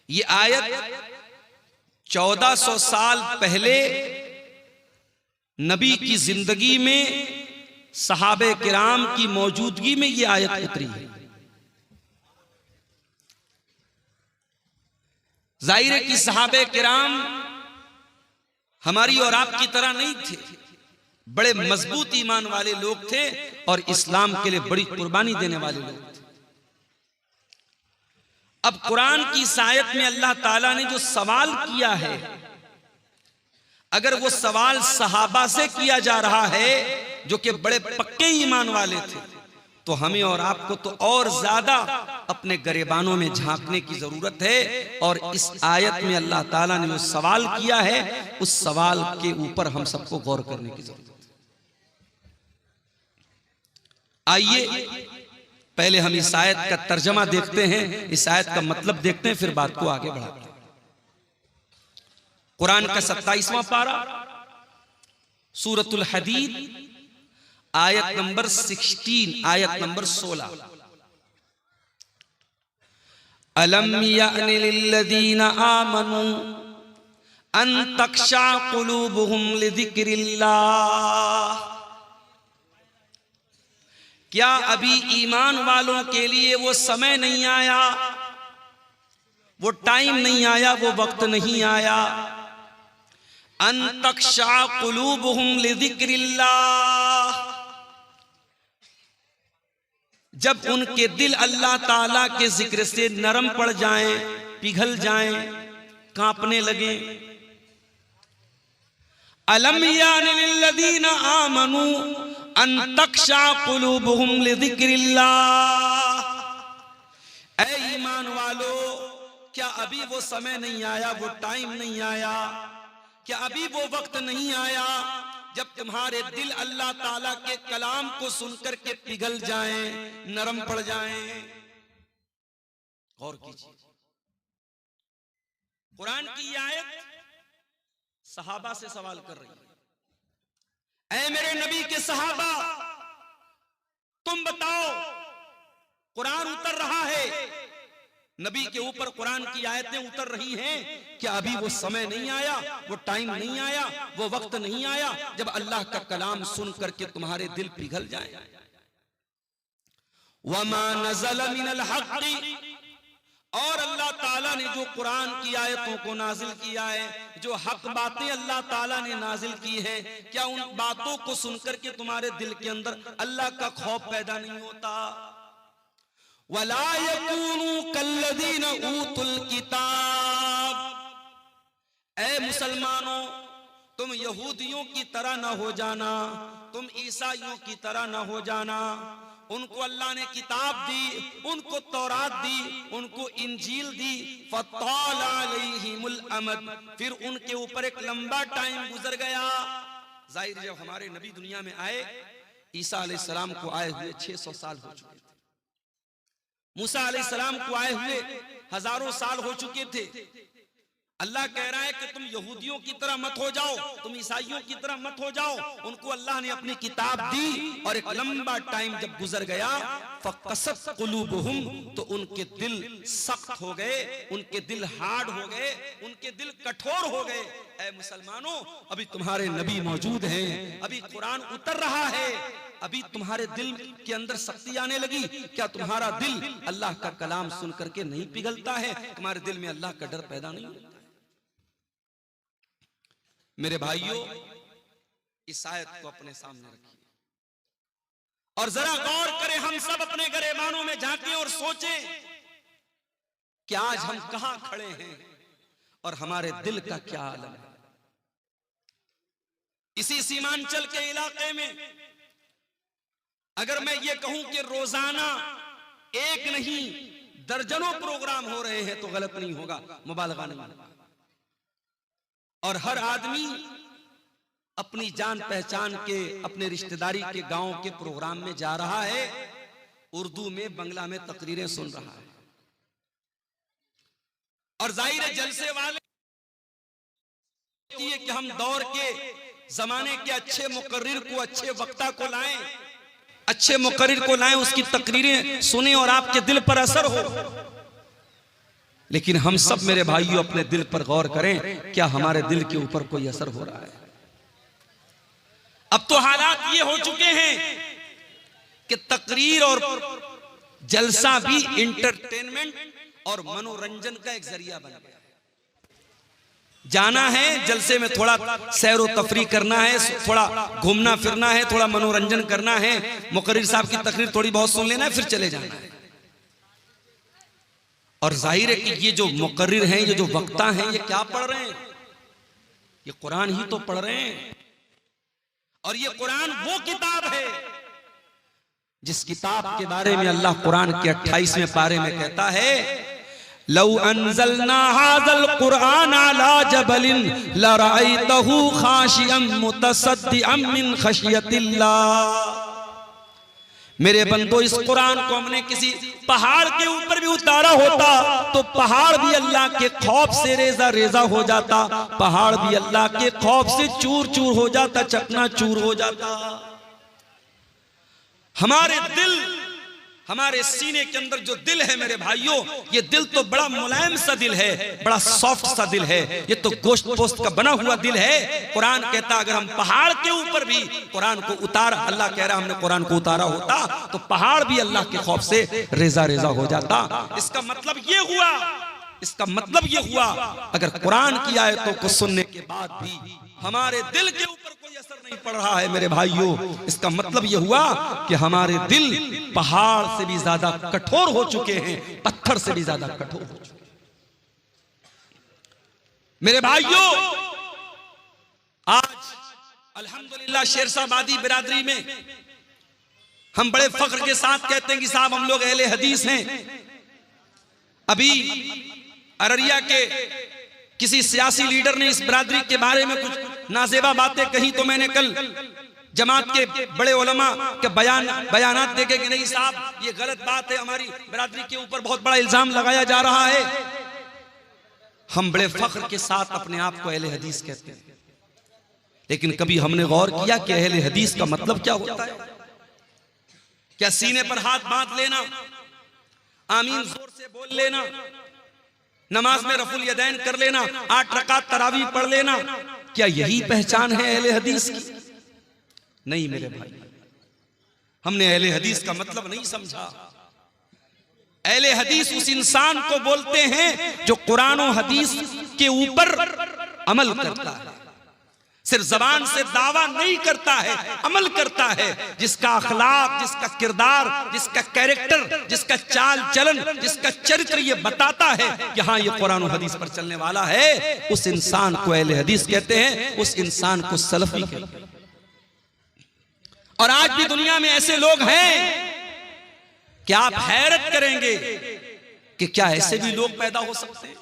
ये आयत 1400 साल पहले नबी की जिंदगी में सहाबे किराम की मौजूदगी में ये आयत उतरी है। जाहिर है कि सहाबे किराम हमारी और आपकी तरह नहीं थे, बड़े मजबूत ईमान वाले लोग थे और इस्लाम के लिए बड़ी कुर्बानी देने वाले लोग थे। अब कुरान की इस आयत में अल्लाह ताला ने जो सवाल किया है, अगर वो सवाल सहाबा से किया जा रहा है जो कि बड़े पक्के ईमान वाले थे, तो हमें और आपको तो और ज्यादा अपने गरेबानों में झांकने की जरूरत है। और इस आयत में अल्लाह ताला ने जो सवाल किया है, उस सवाल के ऊपर हम सबको गौर करने की जरूरत है। आइए पहले हम इस आयत का तर्जमा देखते हैं, इस आयत का मतलब देखते हैं, फिर बात को आगे बढ़ाते हैं। कुरान का 27वां पारा, सूरतुल हदीद, आयत नंबर 16, आयत नंबर 16। अलम यानि लिल्लज़ीना आमनू अन तख्शा कुलूबुहुम लिज़िक्रिल्लाह। क्या अभी ईमान वालों के लिए वो समय नहीं आया, वो टाइम नहीं आया, वो वक्त नहीं आया? अन तख्शा कुलूबुहुम लिज़िक्रिल्लाह, जब उनके दिल अल्लाह ताला के जिक्र से नरम पड़ जाएं, पिघल जाएं, कांपने लगे। अलम यानि लिल्लज़ीना आमनू अन तख्शा कुलूबुहुम लिज़िक्रिल्लाह। ऐ ईमान वालो, क्या अभी वो समय नहीं आया, वो टाइम नहीं आया, क्या अभी वो वक्त नहीं आया जब तुम्हारे दिल अल्लाह ताला के कलाम को सुनकर के पिघल जाएं, नरम पड़ जाएं? गौर कीजिए, कुरान की आयत सहाबा से सवाल कर रही है। ऐ मेरे नबी के सहाबा, तुम बताओ, कुरान उतर रहा है, नबी के ऊपर कुरान की आयतें उतर रही हैं, क्या अभी वो समय नहीं आया, वो टाइम नहीं आया, वो वक्त नहीं आया जब अल्लाह का कलाम सुन करके तुम्हारे दिल पिघल जाए? वमा नज़ल मिनल हक़्क़ि, और अल्लाह ताला ने जो कुरान की आयतों को नाजिल किया है, जो हक बातें अल्लाह ताला ने नाजिल की है, क्या उन बातों को सुनकर के तुम्हारे दिल के अंदर अल्लाह का खौफ पैदा नहीं होता? वला यकूनु कल्लज़ीना ऊतुल किताब, ऐ मुसलमानों, तुम यहूदियों की तरह न हो जाना, तुम ईसाइयों की तरह न हो जाना। उनको अल्लाह ने किताब दी, उनको तौरात दी, उनको इंजील दी। फताल अलैहिमुल अमद, फिर उनके ऊपर एक लंबा टाइम गुजर गया। जाहिर जब हमारे नबी दुनिया में आए, ईसा अलैहिस्सलाम को आए हुए 600 साल हो चुके थे, मूसा अलैहिस्सलाम को आए हुए हजारों साल हो चुके थे। अल्लाह कह रहा है कि तुम यहूदियों की तरह मत हो जाओ, तुम ईसाइयों की तरह मत हो जाओ। उनको अल्लाह ने अपनी किताब दी और एक लंबा टाइम जब गुजर गया, फ़क़सत क़ुलूबुहुम, तो उनके दिल सख्त हो गए, उनके दिल हार्ड हो गए, उनके दिल कठोर हो गए। ऐ मुसलमानों, अभी तुम्हारे नबी मौजूद हैं, अभी कुरान उतर रहा है, अभी तुम्हारे दिल के अंदर शक्ति आने लगी। क्या तुम्हारा दिल अल्लाह का कलाम सुन करके नहीं पिघलता है? तुम्हारे दिल में अल्लाह का डर पैदा नहीं होता? मेरे भाइयों, इस आयत को अपने सामने रखिए और जरा गौर करें, हम सब अपने गरेबानों में झांकें और सोचें कि आज हम कहां खड़े हैं और हमारे दिल का क्या आलम है। इसी सीमांचल के इलाके में अगर मैं ये कहूं कि रोजाना एक नहीं दर्जनों प्रोग्राम हो रहे हैं तो गलत नहीं होगा, मुबालगा नहीं होगा। और हर आदमी अपनी जान पहचान के, अपने रिश्तेदारी के गांव के प्रोग्राम में जा रहा है, उर्दू में, बंगला में तकरीरें सुन रहा है। और जाहिर है जलसे वाले कि हम दौर के जमाने के अच्छे मुकर्रिर को, अच्छे वक्ता को लाएं, अच्छे मुकर्रिर को लाएं, उसकी तकरीरें सुने और आपके दिल पर असर हो। लेकिन हम सब मेरे भाइयों अपने दिल पर गौर करें, क्या हमारे दिल के ऊपर कोई असर हो रहा है? अब तो हालात ये हो चुके हैं कि तकरीर और जलसा भी इंटरटेनमेंट और मनोरंजन का एक जरिया बन गया। जाना है जलसे में, थोड़ा सैर व तफरी करना है, थोड़ा घूमना फिरना है, थोड़ा मनोरंजन करना है, मुकर्रिर साहब की तकरीर थोड़ी बहुत सुन लेना है, फिर चले जाना है। और जाहिर है कि ये जो मुकर्रिर हैं, ये जो वक्ता हैं, ये क्या पढ़ रहे हैं? ये कुरान ही तो पढ़ रहे हैं। और ये कुरान वो किताब है जिस किताब के बारे में अल्लाह कुरान के 28वें पारे में कहता है, लौ अनज़लना हाज़ल कुरान अला जबलिन लरअयतहु खाशिअम मुतसद्दिअम मिन खशियतिल्लाह। मेरे बंदो, इस कुरान को हमने किसी पहाड़ के ऊपर भी उतारा होता तो पहाड़ भी अल्लाह के खौफ से रेजा रेजा हो जाता, पहाड़ भी अल्लाह के खौफ से चूर चूर हो जाता, चकना चूर हो जाता। हमारे दिल, हमारे सीने के अंदर जो दिल है मेरे भाइयों, ये दिल तो बड़ा मुलायम सा दिल है, बड़ा सॉफ्ट सा दिल है, ये तो गोश्त पोस्त का बना हुआ दिल है। कुरान कहता अगर हम पहाड़ के ऊपर भी कुरान को उतारा, अल्लाह कह रहा हमने कुरान को उतारा होता तो पहाड़ भी अल्लाह के खौफ से रेजा रेजा हो जाता। इसका मतलब ये हुआ, इसका मतलब ये हुआ अगर कुरान की आयतों को सुनने के बाद भी हमारे दिल के ऊपर कोई असर नहीं पड़ रहा है मेरे भाइयों, इसका मतलब ये हुआ कि हमारे दिल पहाड़ से भी ज्यादा कठोर हो चुके हैं, पत्थर से भी ज्यादा कठोर हो चुके हैं। मेरे भाइयों, आज अल्हम्दुलिल्लाह शेरशाबादी बिरादरी में हम बड़े फख्र के साथ कहते हैं कि साहब हम लोग अहले हदीस हैं। अभी अररिया के किसी सियासी लीडर ने इस बिरादरी के बारे में कुछ नाजेबा बातें कही तो मैंने कल जमात के बड़े उलमा के बयानात देखे कि नहीं साहब ये गलत बात है, हमारी बिरादरी के ऊपर बहुत बड़ा इल्जाम लगाया जा रहा है। हम बड़े फख्र के साथ अपने आप को अहले हदीस कहते हैं, लेकिन कभी हमने गौर किया कि अहले हदीस का मतलब क्या होता है? क्या सीने पर हाथ बांध लेना, आमीन जोर से बोल लेना, नमाज में रफुल यदैन कर लेना, 8 रकात तरावी पढ़ लेना, क्या यही पहचान है अहले हदीस की? नहीं मेरे भाई, हमने अहले हदीस का मतलब नहीं समझा। अहले हदीस उस इंसान को बोलते हैं जो कुरान और हदीस के ऊपर अमल करता है, सिर्फ जबान से दावा नहीं करता है, अमल करता है, जिसका अखलाक, जिसका किरदार, जिसका कैरेक्टर, जिसका चाल चलन, जिसका चरित्र ये बताता है कि हाँ ये कुरान और हदीस पर चलने वाला है, उस इंसान को अहले हदीस कहते हैं, उस इंसान को सलफी कहते हैं। और आज भी दुनिया में ऐसे लोग हैं कि आप हैरत करेंगे कि क्या ऐसे भी लोग पैदा हो सकते हैं?